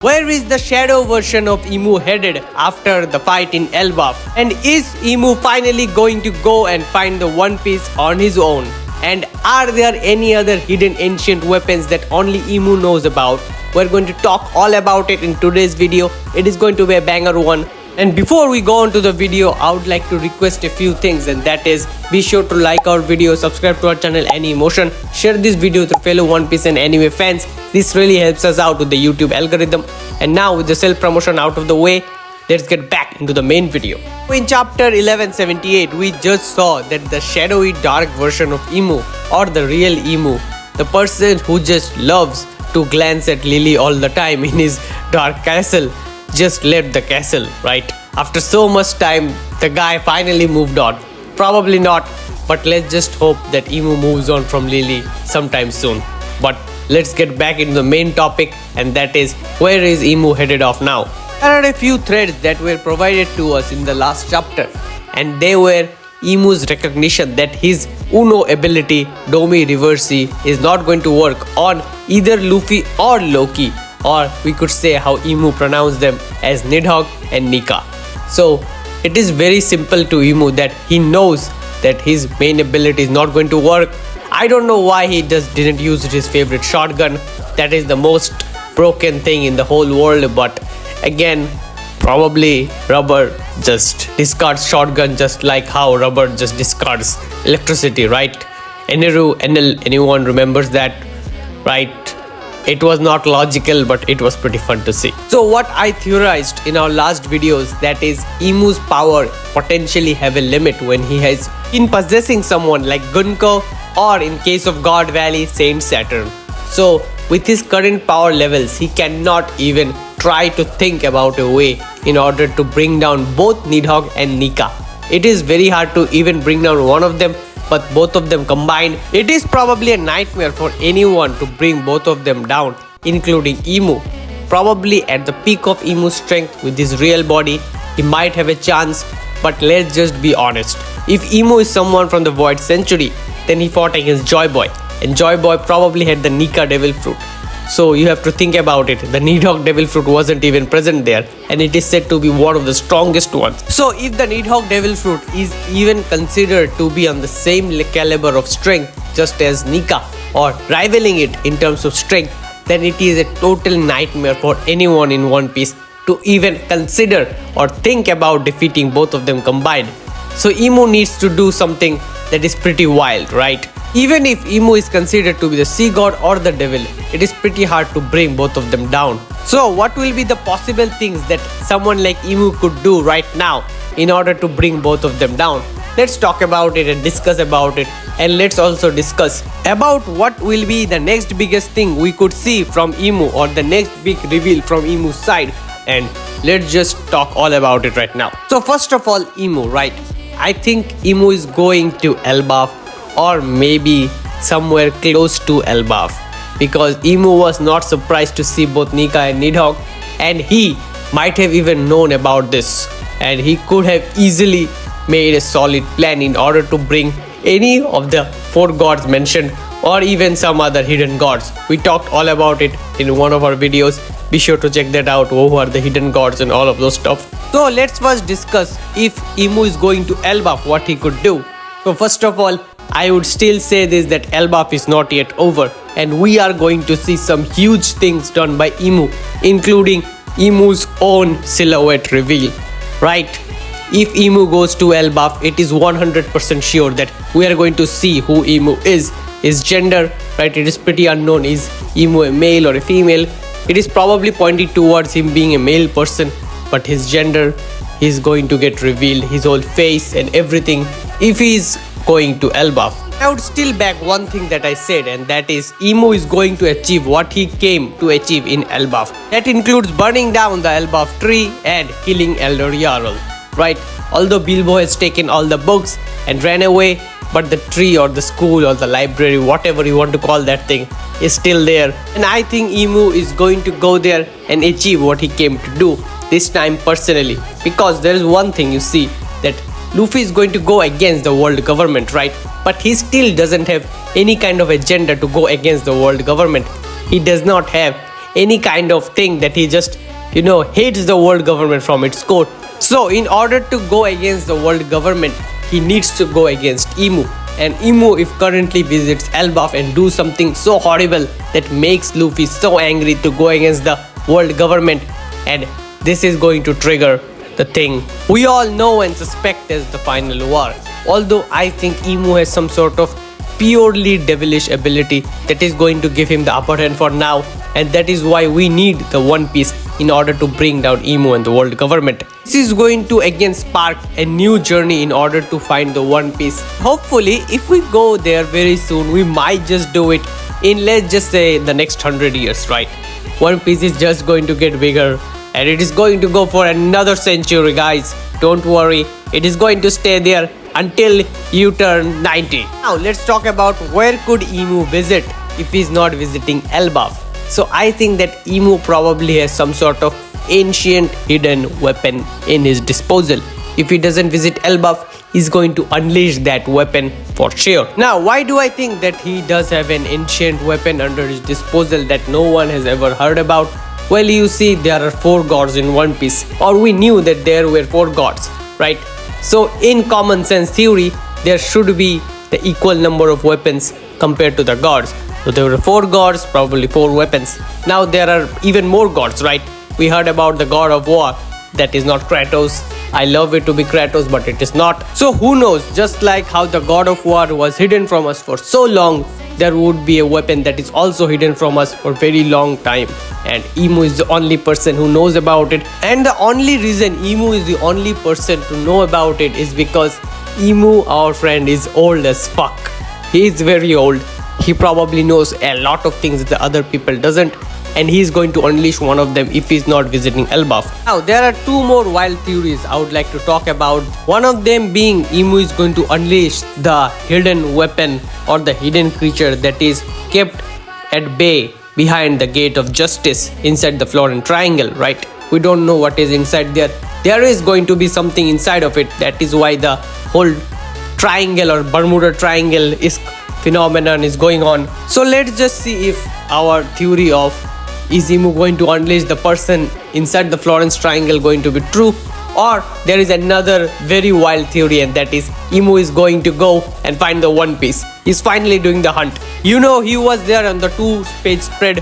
Where is the shadow version of Emu headed after the fight in Elbaf? And is Emu finally going to go and find the One Piece on his own? And are there any other hidden ancient weapons that only Emu knows about? We're going to talk all about it in today's video. It is going to be a banger one. And before we go on to the video, I would like to request a few things, and that is be sure to like our video, subscribe to our channel Any Emotion, share this video with fellow One Piece and anime fans. This really helps us out with the YouTube algorithm. And now with the self-promotion out of the way, let's get back into the main video. In chapter 1178, we just saw that the shadowy dark version of Emu, or the real Emu, the person who just loves to glance at Lily all the time in his dark castle, just left the castle, right? After so much time, the guy finally moved on. Probably not, but let's just hope that Emu moves on from Lily sometime soon. But let's get back into the main topic, and that is, where is Emu headed off now? There are a few threads that were provided to us in the last chapter, and they were Emu's recognition that his Uno ability, Domi Reversi, is not going to work on either Luffy or Loki, or we could say how Emu pronounced them as Nidhogg and Nika. So it is very simple to Emu that he knows that his main ability is not going to work. I don't know why he just didn't use his favorite shotgun. That is the most broken thing in the whole world, but again, probably Rubber just discards shotgun just like how Rubber just discards electricity, right? Eneru, Enel, anyone remembers that, right? It was not logical, but it was pretty fun to see. So what I theorized in our last videos, that is Emu's power potentially have a limit when he has been possessing someone like Gunko, or in case of God Valley, Saint Saturn. So with his current power levels, he cannot even try to think about a way in order to bring down both Nidhogg and Nika. It is very hard to even bring down one of them, but both of them combined, it is probably a nightmare for anyone to bring both of them down, including Emu. Probably at the peak of Emu's strength with his real body, he might have a chance, but let's just be honest. If Emu is someone from the Void Century, then he fought against Joy Boy, and Joy Boy probably had the Nika Devil Fruit. So you have to think about it, the Nidhogg Devil Fruit wasn't even present there, and it is said to be one of the strongest ones. So if the Nidhogg Devil Fruit is even considered to be on the same caliber of strength just as Nika, or rivaling it in terms of strength, then it is a total nightmare for anyone in One Piece to even consider or think about defeating both of them combined. So Emu needs to do something that is pretty wild, right? Even if Emu is considered to be the sea god or the devil, it is pretty hard to bring both of them down. So what will be the possible things that someone like Emu could do right now in order to bring both of them down? Let's talk about it and discuss about it, and let's also discuss about what will be the next biggest thing we could see from Emu, or the next big reveal from Emu's side, and let's just talk all about it right now. So first of all, Emu, right? I think Emu is going to Elbaf, or maybe somewhere close to Elbaf, because Emu was not surprised to see both Nika and Nidhogg, and he might have even known about this, and he could have easily made a solid plan in order to bring any of the four gods mentioned, or even some other hidden gods. We talked all about it in one of our videos. Be sure to check that out, who are the hidden gods and all of those stuff. So let's first discuss if Emu is going to Elbaf, what he could do. So first of all, I would still say this, that Elbaf is not yet over, and we are going to see some huge things done by Emu, including Emu's own silhouette reveal, right? If Emu goes to Elbaf, it is 100% sure that we are going to see who Emu is. His gender, right, it is pretty unknown. Is Emu a male or a female? It is probably pointed towards him being a male person, but his gender is going to get revealed, his whole face and everything, if he is going to Elbaf. I would still back one thing that I said, and that is Emu is going to achieve what he came to achieve in Elbaf. That includes burning down the Elbaf tree and killing Elder Jarl, right? Although Bilbo has taken all the books and ran away, but the tree or the school or the library, whatever you want to call that thing, is still there. And I think Emu is going to go there and achieve what he came to do, this time personally. Because there is one thing you see, that Luffy is going to go against the world government, right? But he still doesn't have any kind of agenda to go against the world government. He does not have any kind of thing that he just, hates the world government from its core. So in order to go against the world government, he needs to go against Emu. And Emu, if currently visits Elbaf and do something so horrible that makes Luffy so angry to go against the world government, and this is going to trigger the thing we all know and suspect as the final war. Although I think Emu has some sort of purely devilish ability that is going to give him the upper hand for now, and that is why we need the One Piece in order to bring down Emu and the world government. This is going to again spark a new journey in order to find the One Piece. Hopefully, if we go there very soon, we might just do it in, let's just say, the next 100 years, right? One Piece is just going to get bigger, and it is going to go for another century, guys. Don't worry, it is going to stay there until you turn 90. Now let's talk about where could Emu visit if he's not visiting Elbaf. So I think that Emu probably has some sort of ancient hidden weapon in his disposal. If he doesn't visit Elbaf, he's going to unleash that weapon for sure. Now, why do I think that he does have an ancient weapon under his disposal that no one has ever heard about? Well, you see, there are 4 gods in One Piece, or we knew that there were 4 gods, right? So in common sense theory, there should be the equal number of weapons compared to the gods. So there were 4 gods, probably 4 weapons. Now there are even more gods, right? We heard about the god of war. That is not Kratos. I love it to be Kratos, but it is not. So who knows, just like how the god of war was hidden from us for so long, there would be a weapon that is also hidden from us for a very long time. And Emu is the only person who knows about it. And the only reason Emu is the only person to know about it is because Emu, our friend, is old as fuck. He is very old. He probably knows a lot of things that the other people doesn't, and he is going to unleash one of them if he's not visiting Elbaf. Now there are 2 more wild theories I would like to talk about. One of them being Emu is going to unleash the hidden weapon or the hidden creature that is kept at bay behind the gate of justice inside the Florin Triangle, right? We don't know what is inside there. There is going to be something inside of it. That is why the whole triangle or Bermuda Triangle phenomenon is going on. So let's just see if our theory of is Emu going to unleash the person inside the Florence Triangle going to be true, or there is another very wild theory, and that is Emu is going to go and find the One Piece. He's finally doing the hunt. You know, he was there on the 2-page spread,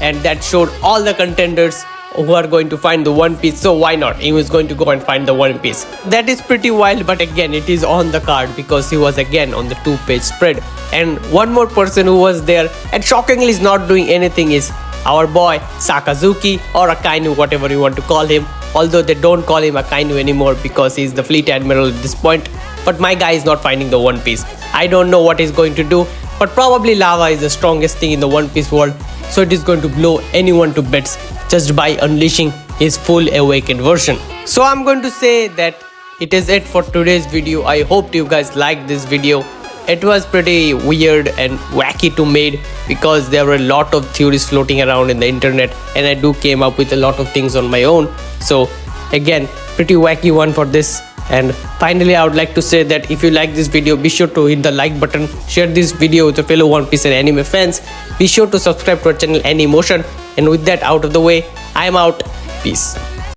and that showed all the contenders who are going to find the One Piece. So why not? Emu is going to go and find the One Piece. That is pretty wild, but again, it is on the card because he was again on the 2-page spread. And one more person who was there and shockingly is not doing anything is our boy Sakazuki, or Akainu, whatever you want to call him. Although they don't call him Akainu anymore because he's the fleet admiral at this point. But my guy is not finding the One Piece. I don't know what he's going to do, but probably lava is the strongest thing in the One Piece world. So it is going to blow anyone to bits just by unleashing his full awakened version. So I'm going to say that it is it for today's video. I hope you guys liked this video. It was pretty weird and wacky to make because there were a lot of theories floating around in the internet, and I do came up with a lot of things on my own. So again, pretty wacky one for this. And finally, I would like to say that if you like this video, be sure to hit the like button, share this video with your fellow One Piece and anime fans. Be sure to subscribe to our channel Anymotion. And with that out of the way, I'm out. Peace.